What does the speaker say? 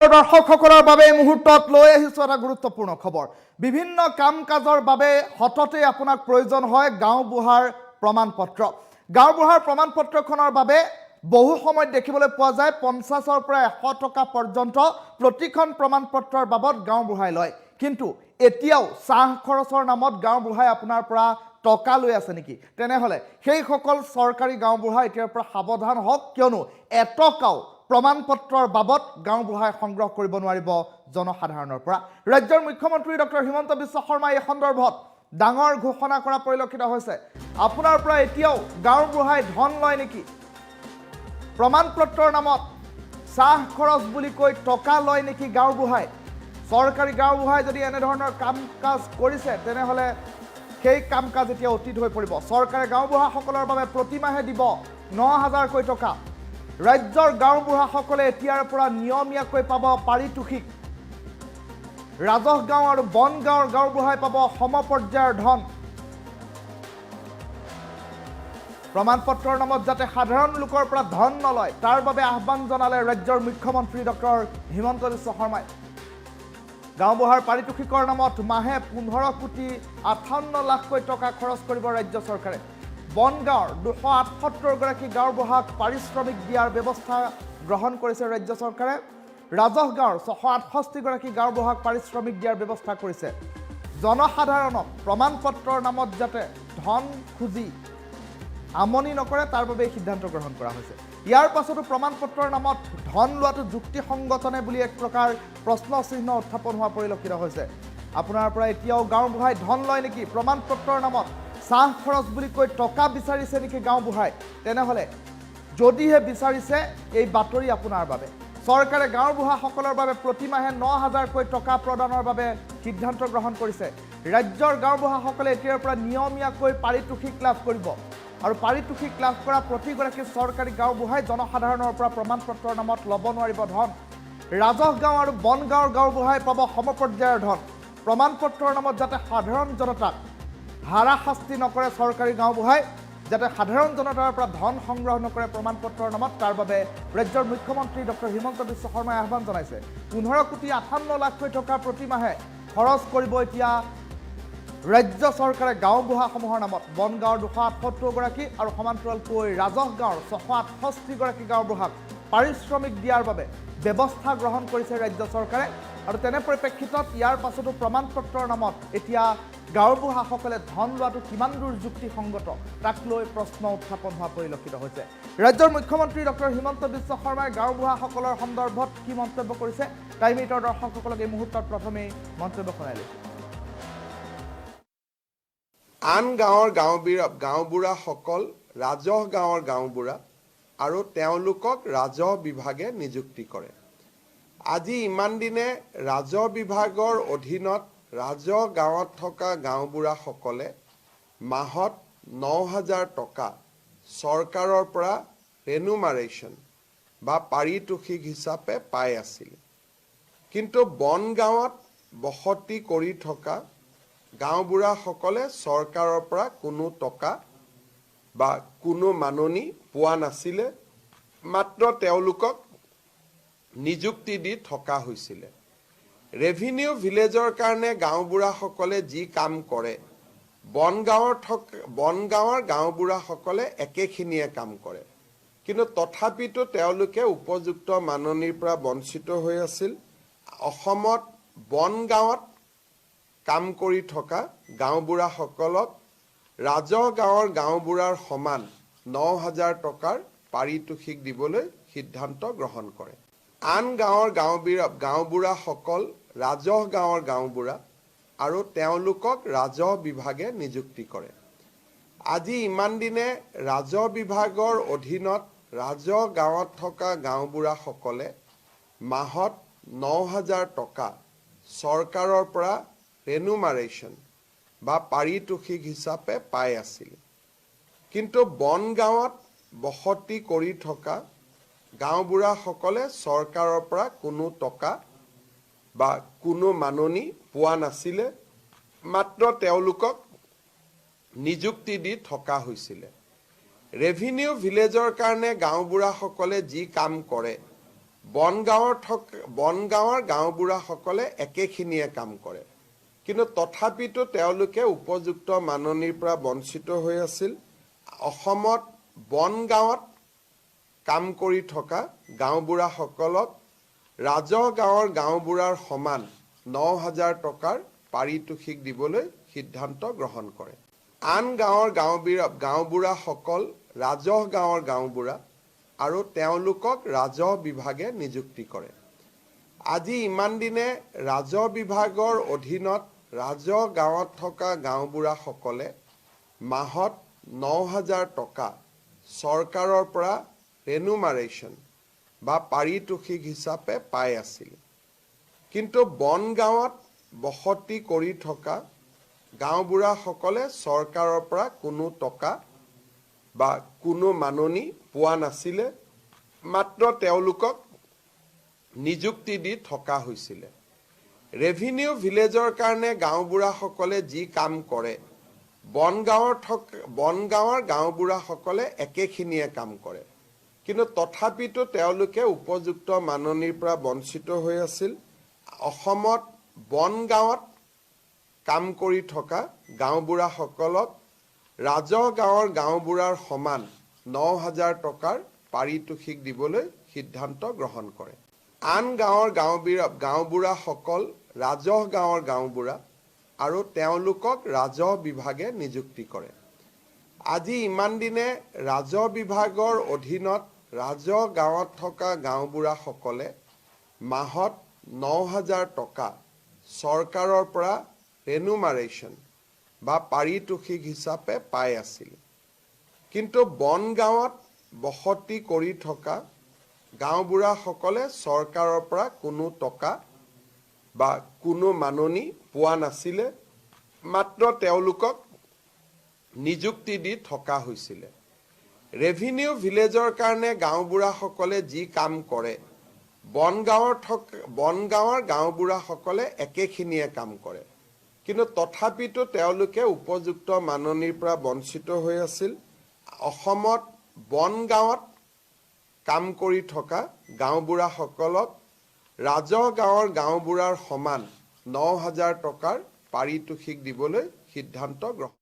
দৰ্শকসকলৰ বাবে এই মুহূৰ্তত লৈ আহিছোঁ এটা গুৰুত্বপূৰ্ণ খবৰ। বিভিন্ন কাম কাজৰ বাবে হঠাতে আপোনাক প্ৰয়োজন হয় গাঁওবুঢ়াৰ প্ৰমাণপত্ৰ। গাঁওবুঢ়াৰ প্ৰমাণপত্ৰখনৰ বাবে বহু সময়ত দেখিবলৈ পোৱা যায় 50ৰ পৰা 100 টকা পৰ্যন্ত প্ৰতিখন প্ৰমাণপত্ৰৰ বাবদ গাঁওবুঢ়াই লয়। কিন্তু এতিয়াও চাহ খৰচৰ নামত গাঁওবুঢ়াই আপোনাৰ পৰা টকা লৈ আছে নেকি? তেনেহ'লে সেইসকল চৰকাৰী গাঁওবুঢ়া এতিয়াৰ পৰা সাৱধান হওক, কিয়নো এটকাও প্ৰমাণপত্ৰৰ বাবদ গাঁওবুঢ়াই সংগ্ৰহ কৰিব নোৱাৰিব জনসাধাৰণৰ পৰা। ৰাজ্যৰ মুখ্যমন্ত্ৰী ডক্টৰ হিমন্ত বিশ্ব শৰ্মাই এই সন্দৰ্ভত ডাঙৰ ঘোষণা কৰা পৰিলক্ষিত হৈছে। আপোনাৰ পৰা এতিয়াও গাঁওবুঢ়াই ধন লয় নেকি? প্ৰমাণপত্ৰৰ নামত চাহ খৰচ বুলি কৈ টকা লয় নেকি গাঁওবুঢ়াই? চৰকাৰী গাঁওবুঢ়াই যদি এনেধৰণৰ কাম কাজ কৰিছে তেনেহ'লে সেই কাম কাজ এতিয়া অতীত হৈ পৰিব। চৰকাৰে গাঁওবুঢ়াসকলৰ বাবে প্ৰতিমাহে দিব 9,000কৈ টকা। ৰাজ্যৰ গাঁওবুঢ়াসকলে এতিয়াৰ পৰা নিয়মীয়াকৈ পাব পাৰিতোষিক। ৰাজহ গাঁও আৰু বন গাঁৱৰ গাঁওবুঢ়াই পাব সমপৰ্যায়ৰ ধন। প্ৰমাণপত্ৰৰ নামত যাতে সাধাৰণ লোকৰ পৰা ধন নলয় তাৰ বাবে আহ্বান জনালে ৰাজ্যৰ মুখ্যমন্ত্ৰী ডক্টৰ হিমন্ত বিশ্ব শৰ্মাই। গাঁওবুঢ়াৰ পাৰিতোষিকৰ নামত মাহে 15,58 লাখকৈ টকা খৰচ কৰিব ৰাজ্য চৰকাৰে। বন গাঁৱৰ 278গৰাকী গাঁওবুঢ়াক পাৰিশ্ৰমিক দিয়াৰ ব্যৱস্থা গ্ৰহণ কৰিছে ৰাজ্য চৰকাৰে। ৰাজহ গাঁৱৰ 668গৰাকী গাঁওবুঢ়াক পাৰিশ্ৰমিক দিয়াৰ ব্যৱস্থা কৰিছে। জনসাধাৰণক প্ৰমাণপত্ৰৰ নামত যাতে ধন খুজি আমনি নকৰে তাৰ বাবে এই সিদ্ধান্ত গ্ৰহণ কৰা হৈছে। ইয়াৰ পাছতো প্ৰমাণপত্ৰৰ নামত ধন লোৱাটো যুক্তিসংগতনে বুলি এক প্ৰকাৰ প্ৰশ্ন চিহ্ন উত্থাপন হোৱা পৰিলক্ষিত হৈছে। আপোনাৰ পৰা এতিয়াও গাঁওবুঢ়াই ধন লয় নেকি? প্ৰমাণপত্ৰৰ নামত চাহ খৰচ বুলি কৈ টকা বিচাৰিছে নেকি গাঁওবুঢ়াই? তেনেহ'লে যদিহে বিচাৰিছে এই বাতৰি আপোনাৰ বাবে। চৰকাৰে গাঁওবুঢ়াসকলৰ বাবে প্ৰতিমাহে 9,000কৈ টকা প্ৰদানৰ বাবে সিদ্ধান্ত গ্ৰহণ কৰিছে। ৰাজ্যৰ গাঁওবুঢ়াসকলে এতিয়াৰ পৰা নিয়মীয়াকৈ পাৰিতোষিক লাভ কৰিব আৰু পাৰিতোষিক লাভ কৰা প্ৰতিগৰাকী চৰকাৰী গাঁওবুঢ়াই জনসাধাৰণৰ পৰা প্ৰমাণপত্ৰৰ নামত ল'ব নোৱাৰিব ধন। ৰাজহ গাঁও আৰু বন গাঁৱৰ গাঁওবুঢ়াই পাব সমপৰ্যায়ৰ ধন। প্ৰমাণপত্ৰৰ নামত যাতে সাধাৰণ জনতাক হাৰাশাস্তি নকৰে চৰকাৰী গাঁওবুঢ়াই, যাতে সাধাৰণ জনতাৰ পৰা ধন সংগ্ৰহ নকৰে প্ৰমাণপত্ৰৰ নামত, তাৰ বাবে ৰাজ্যৰ মুখ্যমন্ত্ৰী ডক্টৰ হিমন্ত বিশ্ব শৰ্মাই আহ্বান জনাইছে। 15,58 লাখকৈ টকা প্ৰতিমাহে খৰচ কৰিব এতিয়া ৰাজ্য চৰকাৰে গাঁওবুঢ়াসমূহৰ নামত। বন গাঁৱৰ 278গৰাকী আৰু সমান্তৰালকৈ ৰাজহ গাঁৱৰ 668গৰাকী গাঁওবুঢ়াক পাৰিশ্ৰমিক দিয়াৰ বাবে ব্যৱস্থা গ্ৰহণ কৰিছে ৰাজ্য চৰকাৰে। আৰু তেনে পৰিপ্ৰেক্ষিতত ইয়াৰ পাছতো প্ৰমাণপত্ৰৰ নামত এতিয়া গাঁওবুঢ়াসকলে ধন লোৱাটো কিমান দূৰ যুক্তিসংগত তাক লৈ প্ৰশ্ন উত্থাপন হোৱা পৰিলক্ষিত হৈছে। ৰাজ্যৰ মুখ্যমন্ত্ৰী ডক্টৰ হিমন্ত বিশ্ব শৰ্মাই গাঁওবুঢ়াসকলৰ সন্দৰ্ভত কি মন্তব্য কৰিছে টাইম 8ৰ দৰ্শকসকলক এই মুহূৰ্তত প্ৰথমেই মন্তব্য শুনাই লৈছে। আন গাঁৱৰ গাঁওবুঢ়াসকল ৰাজহ গাঁৱৰ গাঁওবুঢ়া আৰু তেওঁলোকক ৰাজহ বিভাগে নিযুক্তি কৰে। আজি ইমান দিনে ৰাজহ বিভাগৰ অধীনত ৰাজহ গাঁৱত থকা গাঁওবুঢ়াসকলে মাহত 9,000 টকা চৰকাৰৰ পৰা ৰেনুমাৰেশ্যন বা পাৰিতোষিক হিচাপে পাই আছিল। কিন্তু বন গাঁৱত বসতি কৰি থকা গাঁওবুঢ়াসকলে চৰকাৰৰ পৰা কোনো টকা বা কোনো মাননি পোৱা নাছিলে, মাত্ৰ তেওঁলোকক নিযুক্তি দি থকা হৈছিলে। ৰেভিনিউ ভিলেজৰ কাৰণে গাঁওবুঢ়াসকলে যি কাম কৰে বন গাঁৱৰ গাঁওবুঢ়াসকলে একেখিনিয়ে কাম কৰে। কিন্তু তথাপিতো তেওঁলোকে উপযুক্ত মাননিৰ পৰা বঞ্চিত হৈ আছিল। অসমত বন গাঁৱত কাম কৰি থকা গাঁওবুঢ়াসকলক ৰাজহ গাঁৱৰ গাঁওবুঢ়াৰ সমান 9,000 টকাৰ পাৰিতোষিক দিবলৈ সিদ্ধান্ত গ্ৰহণ কৰে। আন গাঁৱৰ গাঁওবুঢ়াসকল ৰাজহ গাঁৱৰ গাঁওবুঢ়া আৰু তেওঁলোকক ৰাজহ বিভাগে নিযুক্তি কৰে। আজি ইমান দিনে ৰাজহ বিভাগৰ অধীনত ৰাজহ গাঁৱত থকা গাঁওবুঢ়াসকলে মাহত 9,000 টকা চৰকাৰৰ পৰা ৰেনুমাৰেশ্যন বা পাৰিতোষিক হিচাপে পাই আছিল। কিন্তু বন গাঁৱত বসতি কৰি থকা গাঁওবুঢ়াসকলে চৰকাৰৰ পৰা কোনো টকা বা কোনো মাননি পোৱা নাছিলে, মাত্ৰ তেওঁলোকক নিযুক্তি দি থকা হৈছিলে। ৰেভিনিউ ভিলেজৰ কাৰণে গাঁওবুঢ়াসকলে যি কাম কৰে বনগাঁৱৰ গাঁওবুঢ়াসকলে একেখিনিয়ে কাম কৰে, কিন্তু তথাপিতো তেওঁলোকে উপযুক্ত মাননিৰ পৰা বঞ্চিত হৈ আছিল। অসমত বনগাঁৱত কাম কৰি থকা গাঁওবুঢ়াসকলক ৰাজহ গাঁৱৰ গাঁওবুঢ়াৰ সমান ৯,০০০ টকাৰ পাৰিতোষিক দিবলৈ সিদ্ধান্ত গ্ৰহণ কৰে। আন গাঁৱৰ গাঁওবুঢ়াসকল ৰাজহ গাঁৱৰ গাঁওবুঢ়া আৰু তেওঁলোকক ৰাজহ বিভাগে নিযুক্তি কৰে। আজি ইমান দিনে ৰাজহ বিভাগৰ অধীনত ৰাজহ গাঁৱত থকা গাঁওবুঢ়াসকলে মাহত ৯,০০০ টকা চৰকাৰৰ পৰা ৰেনুমাৰেশ্যন বা পাৰিতোষিক হিচাপে পাই আছিল। কিন্তু বনগাঁৱত বসতি কৰি থকা গাঁওবুঢ়াসকলে চৰকাৰৰ পৰা কোনো টকা বা কোনো মাননি পোৱা নাছিলে, মাত্ৰ তেওঁলোকক নিযুক্তি দি থকা হৈছিলে। ৰেভিনিউ ভিলেজৰ কাৰণে গাঁওবুঢ়াসকলে যি কাম কৰে, বনগাঁৱৰ গাঁওবুঢ়াসকলে একেখিনিয়ে কাম কৰে, কিন্তু তথাপিতো তেওঁলোকে উপযুক্ত মাননিৰ পৰা বঞ্চিত হৈ আছিল। অসমত বনগাঁৱত কাম কৰি থকা গাঁওবুঢ়াসকলক ৰাজহ গাঁৱৰ গাঁওবুঢ়াৰ সমান ৯,০০০ টকাৰ পাৰিতোষিক দিবলৈ সিদ্ধান্ত গ্ৰহণ কৰে। আন গাঁৱৰ গাঁওবুঢ়াসকল ৰাজহ গাঁৱৰ গাঁওবুঢ়া আৰু তেওঁলোকক ৰাজহ বিভাগে নিযুক্তি কৰে। আজি ইমান দিনে ৰাজহ বিভাগৰ অধীনত ৰাজহ গাঁৱত থকা গাঁওবুঢ়াসকলে মাহত ৯,০০০ টকা চৰকাৰৰ পৰা ৰেনুমাৰেশ্যন বা পাৰিতোষিক হিচাপে পাই আছিল। কিন্তু বনগাঁৱত বসতি কৰি থকা গাঁওবুঢ়াসকলে চৰকাৰৰ পৰা কোনো টকা বা কোনো মাননি পোৱা নাছিলে, মাত্ৰ তেওঁলোকক নিযুক্তি দি থকা হৈছিলে। ৰেভিনিউ ভিলেজৰ কাৰণে গাঁওবুঢ়াসকলে যি কাম কৰে, বনগাঁৱৰ গাঁওবুঢ়াসকলে একেখিনিয়ে কাম কৰে, কিন্তু তথাপিতো তেওঁলোকে উপযুক্ত মাননিৰ পৰা বঞ্চিত হৈ আছিল। অসমত বনগাঁৱত কাম কৰি থকা গাঁওবুঢ়াসকলক ৰাজহ গাঁৱৰ গাঁওবুঢ়াৰ সমান ৯,০০০ টকাৰ পাৰিতোষিক দিবলৈ সিদ্ধান্ত গ্ৰহণ